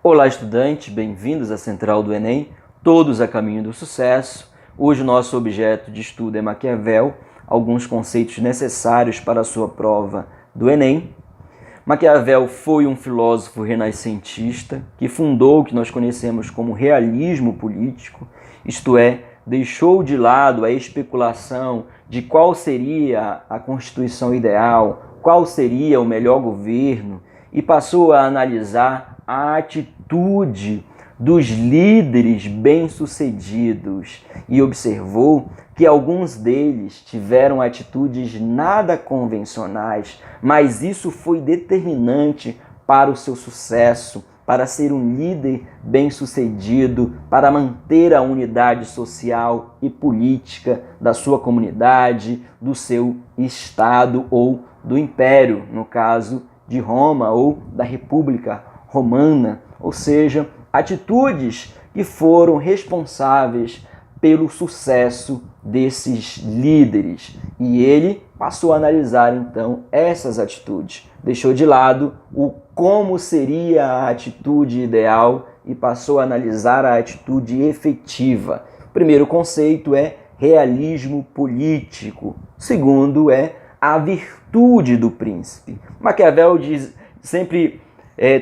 Olá, estudantes, bem-vindos à Central do Enem, todos a caminho do sucesso. Hoje o nosso objeto de estudo é Maquiavel, alguns conceitos necessários para a sua prova do Enem. Maquiavel foi um filósofo renascentista que fundou o que nós conhecemos como realismo político, isto é, deixou de lado a especulação de qual seria a Constituição ideal, qual seria o melhor governo, e passou a analisar a atitude dos líderes bem-sucedidos e observou que alguns deles tiveram atitudes nada convencionais, mas isso foi determinante para o seu sucesso, para ser um líder bem-sucedido, para manter a unidade social e política da sua comunidade, do seu estado ou do império, no caso de Roma ou da República Romana, ou seja, atitudes que foram responsáveis pelo sucesso desses líderes. E ele passou a analisar então essas atitudes. Deixou de lado o como seria a atitude ideal e passou a analisar a atitude efetiva. O primeiro conceito é realismo político. O segundo é a virtude do príncipe. Maquiavel sempre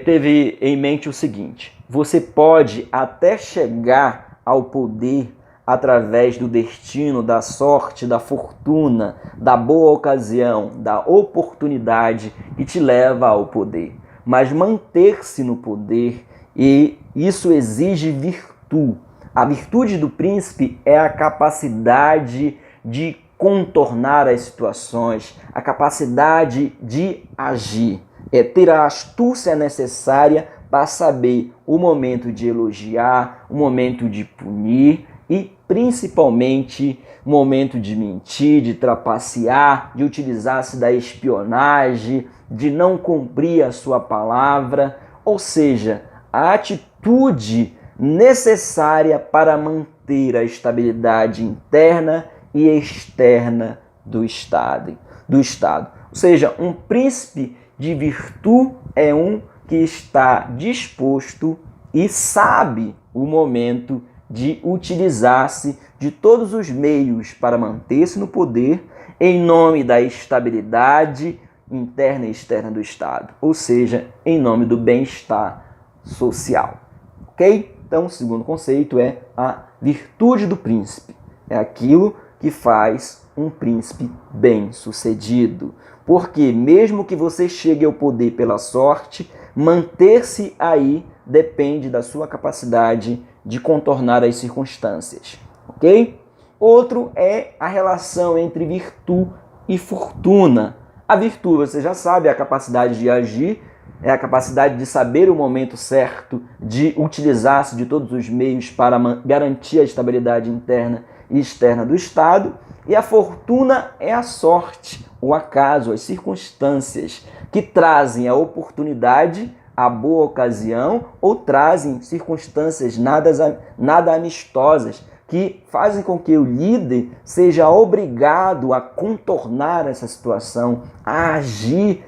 teve em mente o seguinte: você pode até chegar ao poder através do destino, da sorte, da fortuna, da boa ocasião, da oportunidade que te leva ao poder. Mas manter-se no poder, e isso exige virtude. A virtude do príncipe é a capacidade de contornar as situações, a capacidade de agir. É ter a astúcia necessária para saber o momento de elogiar, o momento de punir e, principalmente, o momento de mentir, de trapacear, de utilizar-se da espionagem, de não cumprir a sua palavra, ou seja, a atitude necessária para manter a estabilidade interna e externa do Estado. Ou seja, um príncipe de virtude é um que está disposto e sabe o momento de utilizar-se de todos os meios para manter-se no poder em nome da estabilidade interna e externa do Estado, ou seja, em nome do bem-estar social. Ok? Então, o segundo conceito é a virtude do príncipe. É aquilo que faz um príncipe bem-sucedido. Porque mesmo que você chegue ao poder pela sorte, manter-se aí depende da sua capacidade de contornar as circunstâncias. Ok? Outro é a relação entre virtude e fortuna. A virtude, você já sabe, é a capacidade de agir, é a capacidade de saber o momento certo, de utilizar-se de todos os meios para garantir a estabilidade interna e externa do Estado. E a fortuna é a sorte, o acaso, as circunstâncias que trazem a oportunidade, a boa ocasião ou trazem circunstâncias nada amistosas que fazem com que o líder seja obrigado a contornar essa situação, a agir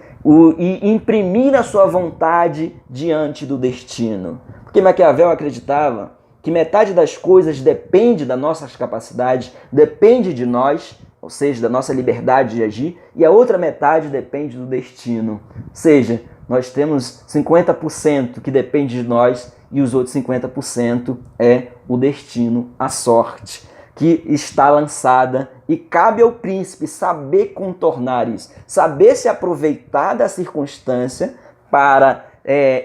e imprimir a sua vontade diante do destino. Porque Maquiavel acreditava que metade das coisas depende das nossas capacidades, depende de nós, ou seja, da nossa liberdade de agir, e a outra metade depende do destino. Ou seja, nós temos 50% que depende de nós e os outros 50% é o destino, a sorte, que está lançada e cabe ao príncipe saber contornar isso, saber se aproveitar da circunstância para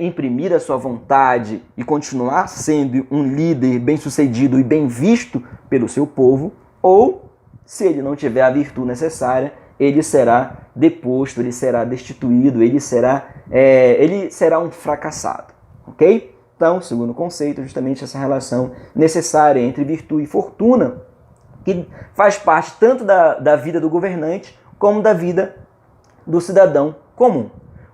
imprimir a sua vontade e continuar sendo um líder bem-sucedido e bem visto pelo seu povo, ou, se ele não tiver a virtude necessária, ele será deposto, ele será destituído, ele será um fracassado. Ok? Então, o segundo conceito é justamente essa relação necessária entre virtude e fortuna, que faz parte tanto da vida do governante como da vida do cidadão comum.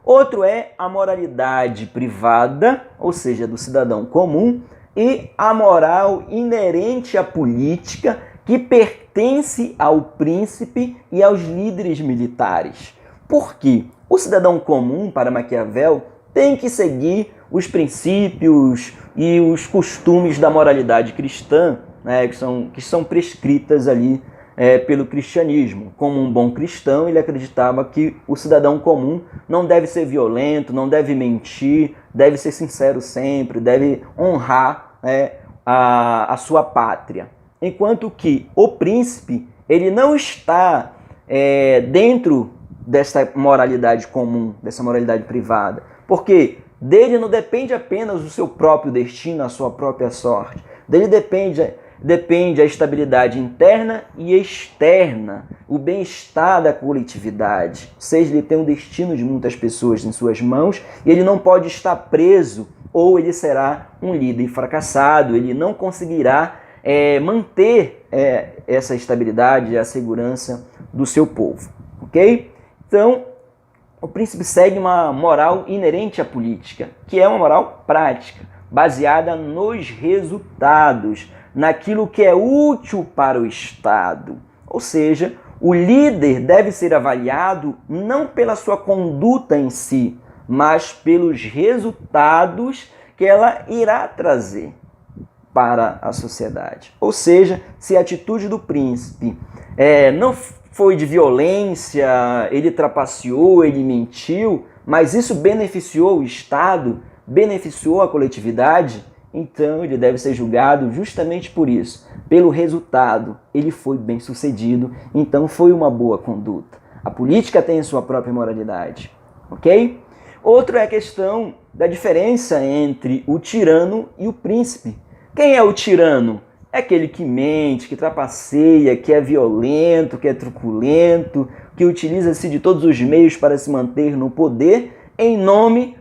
Outro é a moralidade privada, ou seja, do cidadão comum, e a moral inerente à política que pertence ao príncipe e aos líderes militares. Por quê? O cidadão comum, para Maquiavel, tem que seguir os princípios e os costumes da moralidade cristã, né, que são prescritas ali pelo cristianismo. Como um bom cristão, ele acreditava que o cidadão comum não deve ser violento, não deve mentir, deve ser sincero sempre, deve honrar, né, a sua pátria. Enquanto que o príncipe, ele não está dentro dessa moralidade comum, dessa moralidade privada, porque dele não depende apenas o seu próprio destino, a sua própria sorte. Dele depende a estabilidade interna e externa, o bem-estar da coletividade. Ou seja, ele tem o destino de muitas pessoas em suas mãos e ele não pode estar preso, ou ele será um líder fracassado, ele não conseguirá manter essa estabilidade e a segurança do seu povo. Ok? Então, o príncipe segue uma moral inerente à política, que é uma moral prática, baseada nos resultados, naquilo que é útil para o Estado. Ou seja, o líder deve ser avaliado não pela sua conduta em si, mas pelos resultados que ela irá trazer para a sociedade. Ou seja, se a atitude do príncipe não foi de violência, ele trapaceou, ele mentiu, mas isso beneficiou o Estado, beneficiou a coletividade, então ele deve ser julgado justamente por isso, pelo resultado. Ele foi bem sucedido, então foi uma boa conduta. A política tem a sua própria moralidade, ok? Outra é a questão da diferença entre o tirano e o príncipe. Quem é o tirano? É aquele que mente, que trapaceia, que é violento, que é truculento, que utiliza-se de todos os meios para se manter no poder em nome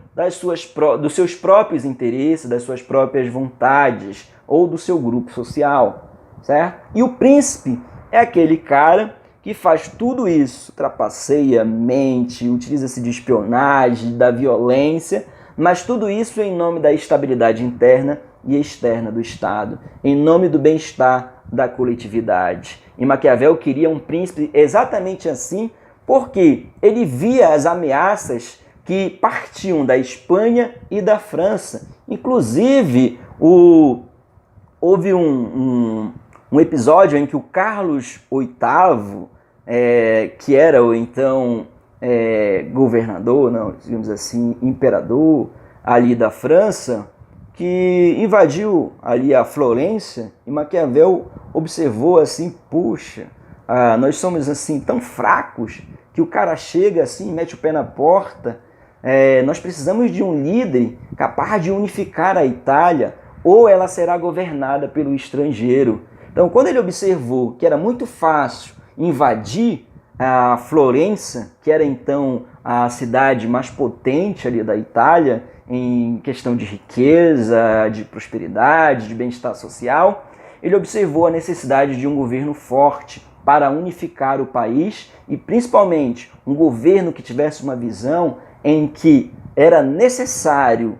dos seus próprios interesses, das suas próprias vontades ou do seu grupo social, certo? E o príncipe é aquele cara que faz tudo isso, trapaceia, mente, utiliza-se de espionagem, da violência, mas tudo isso em nome da estabilidade interna e externa do Estado, em nome do bem-estar da coletividade. E Maquiavel queria um príncipe exatamente assim, porque ele via as ameaças que partiam da Espanha e da França. Inclusive, houve um episódio em que o Carlos VIII, que era o então governador, não, digamos assim, imperador ali da França, que invadiu ali a Florência, e Maquiavel observou assim, puxa, nós somos assim tão fracos que o cara chega assim, mete o pé na porta, nós precisamos de um líder capaz de unificar a Itália, ou ela será governada pelo estrangeiro. Então, quando ele observou que era muito fácil invadir a Florença, que era então a cidade mais potente ali da Itália, em questão de riqueza, de prosperidade, de bem-estar social, ele observou a necessidade de um governo forte para unificar o país e, principalmente, um governo que tivesse uma visão em que era necessário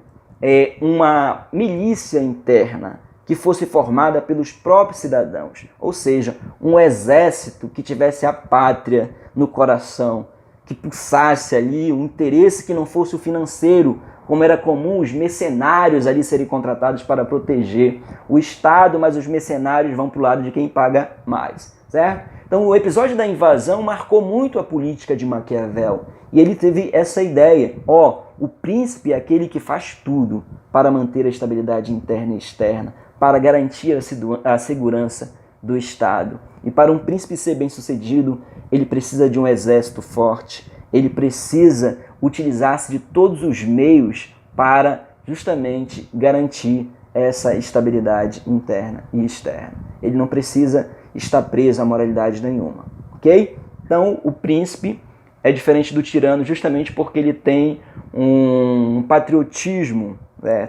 uma milícia interna que fosse formada pelos próprios cidadãos, ou seja, um exército que tivesse a pátria no coração, que pulsasse ali um interesse que não fosse o financeiro, como era comum os mercenários ali serem contratados para proteger o Estado, mas os mercenários vão para o lado de quem paga mais, certo? Então o episódio da invasão marcou muito a política de Maquiavel, e ele teve essa ideia, o príncipe é aquele que faz tudo para manter a estabilidade interna e externa, para garantir a segurança do Estado. E para um príncipe ser bem-sucedido, ele precisa de um exército forte, ele precisa utilizar-se de todos os meios para justamente garantir essa estabilidade interna e externa. Ele não precisa estar preso a moralidade nenhuma, ok? Então, o príncipe é diferente do tirano justamente porque ele tem um patriotismo,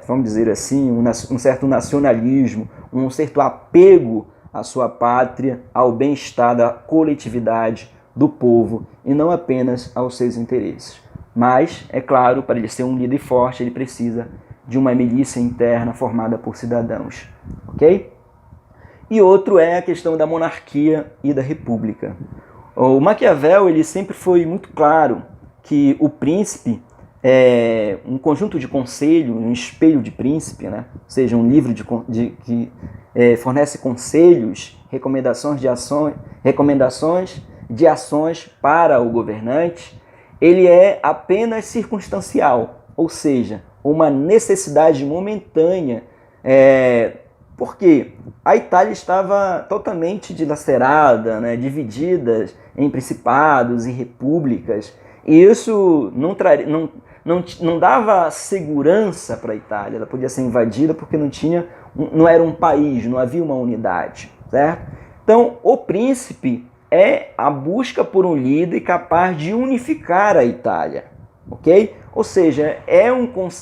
vamos dizer assim, um certo nacionalismo, um certo apego à sua pátria, ao bem-estar da coletividade do povo e não apenas aos seus interesses. Mas, é claro, para ele ser um líder forte, ele precisa de uma milícia interna formada por cidadãos, ok? E outro é a questão da monarquia e da república. O Maquiavel ele sempre foi muito claro que o príncipe um conjunto de conselho, um espelho de príncipe, né? Ou seja, um livro que fornece conselhos, recomendações de ações para o governante, ele é apenas circunstancial, ou seja, uma necessidade momentânea, porque a Itália estava totalmente dilacerada, né, dividida em principados e repúblicas, e isso não dava segurança para a Itália. Ela podia ser invadida porque não era um país, não havia uma unidade, certo? Então, o príncipe é a busca por um líder capaz de unificar a Itália, ok? Ou seja,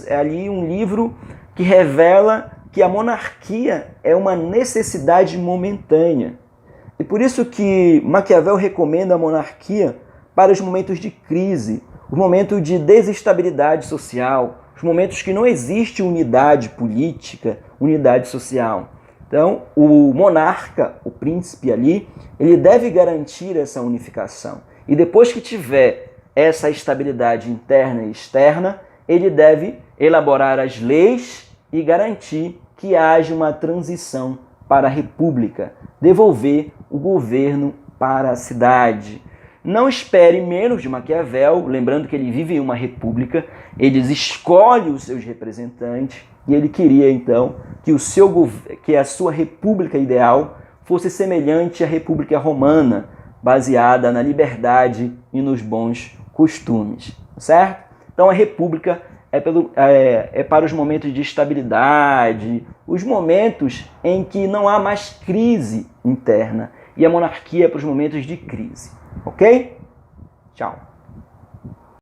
ali um livro que revela que a monarquia é uma necessidade momentânea. E por isso que Maquiavel recomenda a monarquia para os momentos de crise, os momentos de desestabilidade social, os momentos que não existe unidade política, unidade social. Então, o monarca, o príncipe ali, ele deve garantir essa unificação. E depois que tiver essa estabilidade interna e externa, ele deve elaborar as leis e garantir que haja uma transição para a república, devolver o governo para a cidade. Não espere menos de Maquiavel, lembrando que ele vive em uma república, ele escolhe os seus representantes e ele queria então que a sua república ideal fosse semelhante à República Romana, baseada na liberdade e nos bons costumes, certo? Então a república é para os momentos de estabilidade, os momentos em que não há mais crise interna, e a monarquia é para os momentos de crise. Ok? Tchau.